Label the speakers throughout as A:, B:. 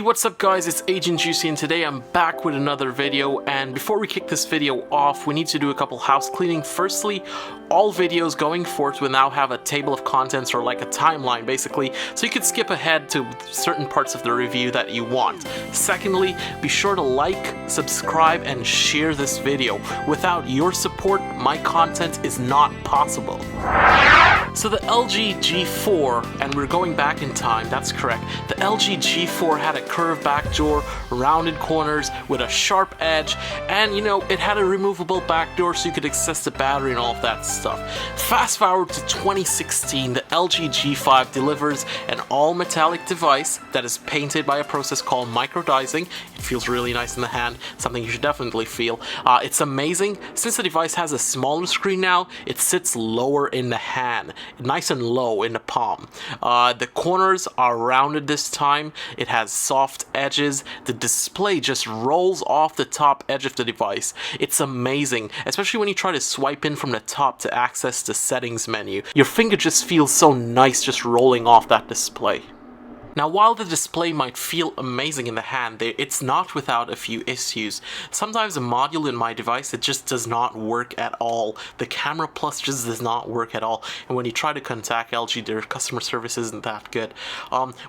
A: what's up guys, it's Agent Juicy and today I'm back with another video, and before we kick this video off we need to do a couple house cleaning. Firstly, all videos going forth will now have a table of contents, or like a timeline basically, so you could skip ahead to certain parts of the review that you want. Secondly, be sure to like, subscribe, and share this video. Without your support, my content is not possible. So the LG G4, and we're going back in time, that's correct. The LG G4 had a curved back door, rounded corners with a sharp edge, and you know, it had a removable back door so you could access the battery and all of that stuff. Fast forward to 2016, the LG G5 delivers an all-metallic device that is painted by a process called microdizing. It feels really nice in the hand, something you should definitely feel. It's amazing. Since the device has a smaller screen now, it sits lower in the hand, nice and low in the palm. The corners are rounded this time. It has soft edges. The display just rolls off the top edge of the device. It's amazing, especially when you try to swipe in from the top to access the settings menu. Your finger just feels so nice just rolling off that display. Now, while the display might feel amazing in the hand, it's not without a few issues. Sometimes a module in my device, it just does not work at all. The camera plus just does not work at all. And when you try to contact LG, their customer service isn't that good.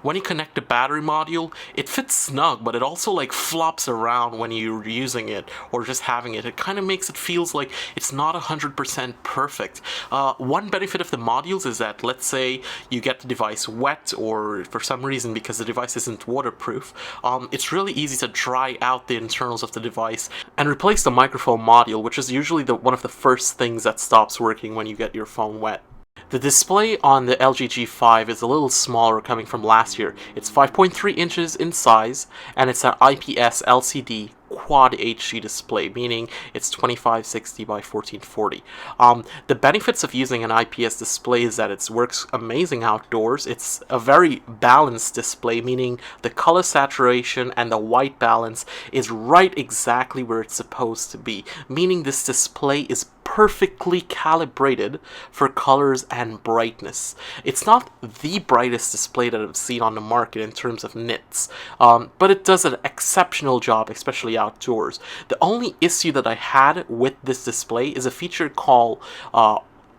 A: When you connect the battery module, it fits snug, but it also like flops around when you're using it or just having it. It kind of makes it feels like it's not 100% perfect. One benefit of the modules is that, let's say you get the device wet, or for some reason because the device isn't waterproof, it's really easy to dry out the internals of the device and replace the microphone module, which is usually one of the first things that stops working when you get your phone wet. The display on the LG G5 is a little smaller coming from last year. It's 5.3 inches in size, and it's an IPS LCD Quad HD display, meaning it's 2560 by 1440. The benefits of using an IPS display is that it works amazing outdoors. It's a very balanced display, meaning the color saturation and the white balance is right exactly where it's supposed to be, meaning this display is perfectly calibrated for colors and brightness. It's not the brightest display that I've seen on the market in terms of nits, but it does an exceptional job, especially outdoors. The only issue that I had with this display is a feature called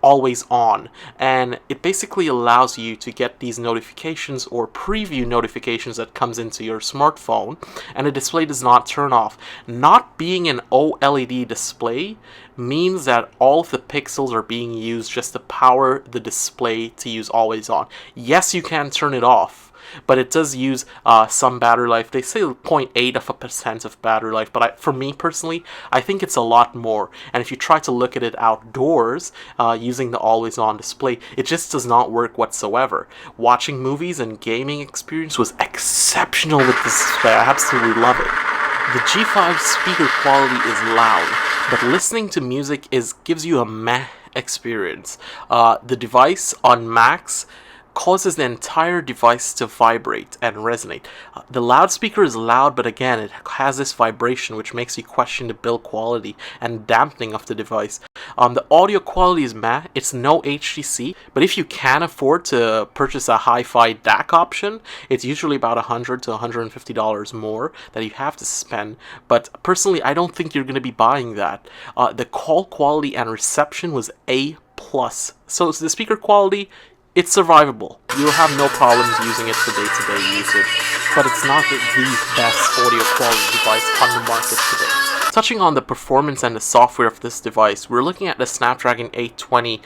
A: always on, and it basically allows you to get these notifications or preview notifications that comes into your smartphone, and the display does not turn off. Not being an OLED display means that all of the pixels are being used just to power the display to use always on. Yes, you can turn it off, but it does use some battery life. They say 0.8% of battery life, but for me personally, I think it's a lot more. And if you try to look at it outdoors using the always on display, it just does not work whatsoever. Watching movies and gaming experience was exceptional with this display. I absolutely love it. The G5 speaker quality is loud, but listening to music gives you a meh experience. The device on max causes the entire device to vibrate and resonate. The loudspeaker is loud, but again, it has this vibration which makes you question the build quality and dampening of the device. The audio quality is meh. It's no HTC, but if you can afford to purchase a hi-fi DAC option, it's usually about $100 to $150 more that you have to spend. But personally, I don't think you're going to be buying that. The call quality and reception was A+. So the speaker quality, it's survivable. You'll have no problems using it for day-to-day usage, but it's not the best audio quality device on the market today. Touching on the performance and the software of this device, we're looking at the Snapdragon 820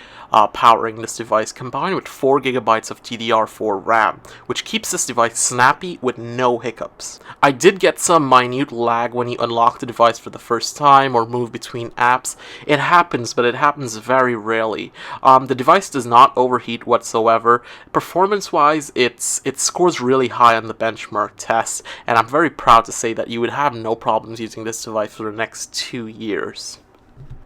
A: powering this device, combined with 4GB of DDR4 RAM, which keeps this device snappy with no hiccups. I did get some minute lag when you unlock the device for the first time or move between apps. It happens, but it happens very rarely. The device does not overheat whatsoever. Performance-wise, it scores really high on the benchmark test, and I'm very proud to say that you would have no problems using this device for the next 2 years.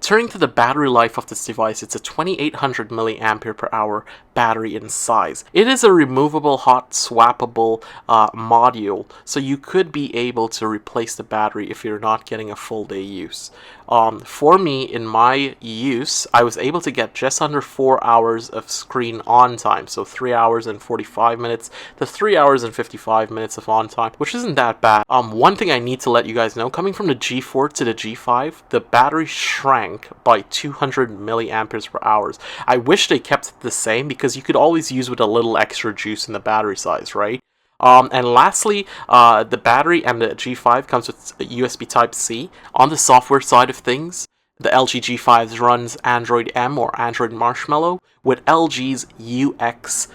A: Turning to the battery life of this device, it's a 2800 mAh battery in size. It is a removable hot swappable module, so you could be able to replace the battery if you're not getting a full day use. For me, in my use, I was able to get just under 4 hours of screen on time. So 3 hours and 45 minutes to 3 hours and 55 minutes of on time, which isn't that bad. One thing I need to let you guys know, coming from the G4 to the G5, the battery shrank by 200 milliamperes per hour. I wish they kept it the same, because you could always use with a little extra juice in the battery size, right? And lastly, the battery and the G5 comes with USB Type-C. On the software side of things, the LG G5 runs Android M or Android Marshmallow with LG's UX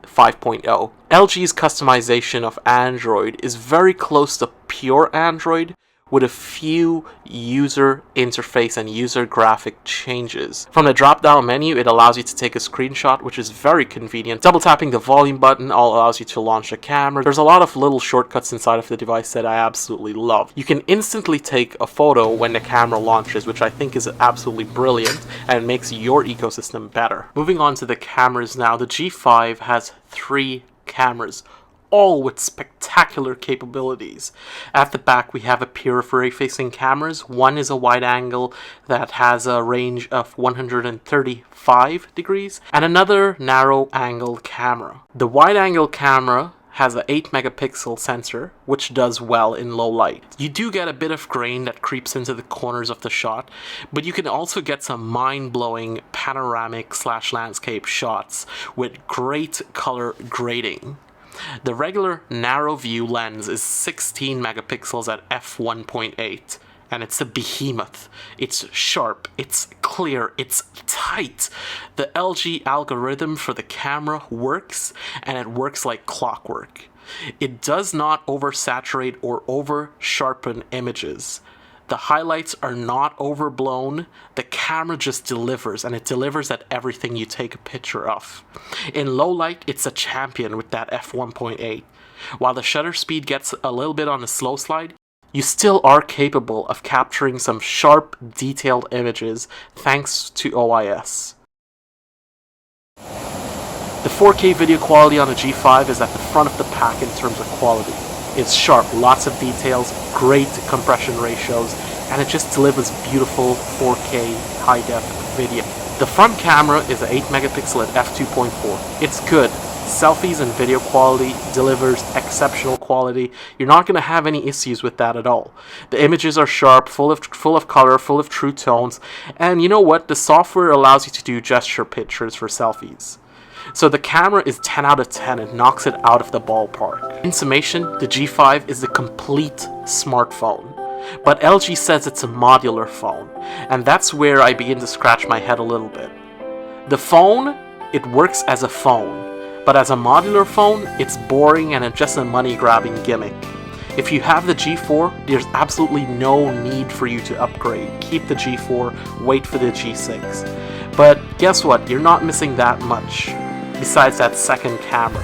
A: 5.0. LG's customization of Android is very close to pure Android, with a few user interface and user graphic changes. From the drop-down menu, it allows you to take a screenshot, which is very convenient. Double tapping the volume button allows you to launch a camera. There's a lot of little shortcuts inside of the device that I absolutely love. You can instantly take a photo when the camera launches, which I think is absolutely brilliant and makes your ecosystem better. Moving on to the cameras now, the G5 has 3 cameras, all with spectacular capabilities. At the back, we have a periphery-facing cameras. One is a wide angle that has a range of 135 degrees, and another narrow angle camera. The wide angle camera has an 8 megapixel sensor, which does well in low light. You do get a bit of grain that creeps into the corners of the shot, but you can also get some mind-blowing panoramic / landscape shots with great color grading. The regular narrow view lens is 16 megapixels at f1.8, and it's a behemoth. It's sharp, it's clear, it's tight. The LG algorithm for the camera works, and it works like clockwork. It does not oversaturate or over-sharpen images. The highlights are not overblown. The camera just delivers, and it delivers at everything you take a picture of. In low light, it's a champion with that f1.8. While the shutter speed gets a little bit on the slow slide, you still are capable of capturing some sharp, detailed images thanks to OIS. The 4K video quality on the G5 is at the front of the pack in terms of quality. It's sharp, lots of details, great compression ratios, and it just delivers beautiful 4K high-def video. The front camera is an 8 megapixel at f2.4. It's good. Selfies and video quality delivers exceptional quality. You're not going to have any issues with that at all. The images are sharp, full of color, full of true tones, and you know what? The software allows you to do gesture pictures for selfies. So the camera is 10 out of 10 and knocks it out of the ballpark. In summation, the G5 is a complete smartphone. But LG says it's a modular phone, and that's where I begin to scratch my head a little bit. The phone, it works as a phone, but as a modular phone, it's boring and it's just a money-grabbing gimmick. If you have the G4, there's absolutely no need for you to upgrade. Keep the G4, wait for the G6. But guess what? You're not missing that much. Besides that second camera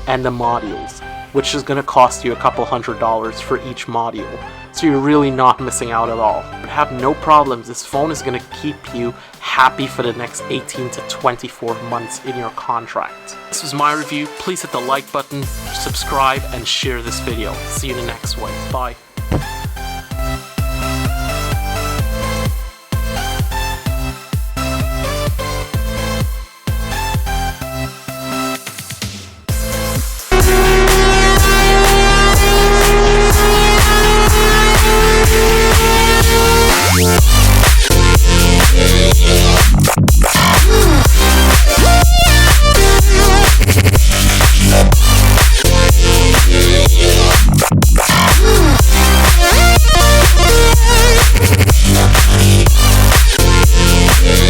A: and the modules, which is going to cost you a couple $100 for each module. So you're really not missing out at all. But have no problems, this phone is going to keep you happy for the next 18 to 24 months in your contract. This was my review. Please hit the like button, subscribe, and share this video. See you in the next one. Bye.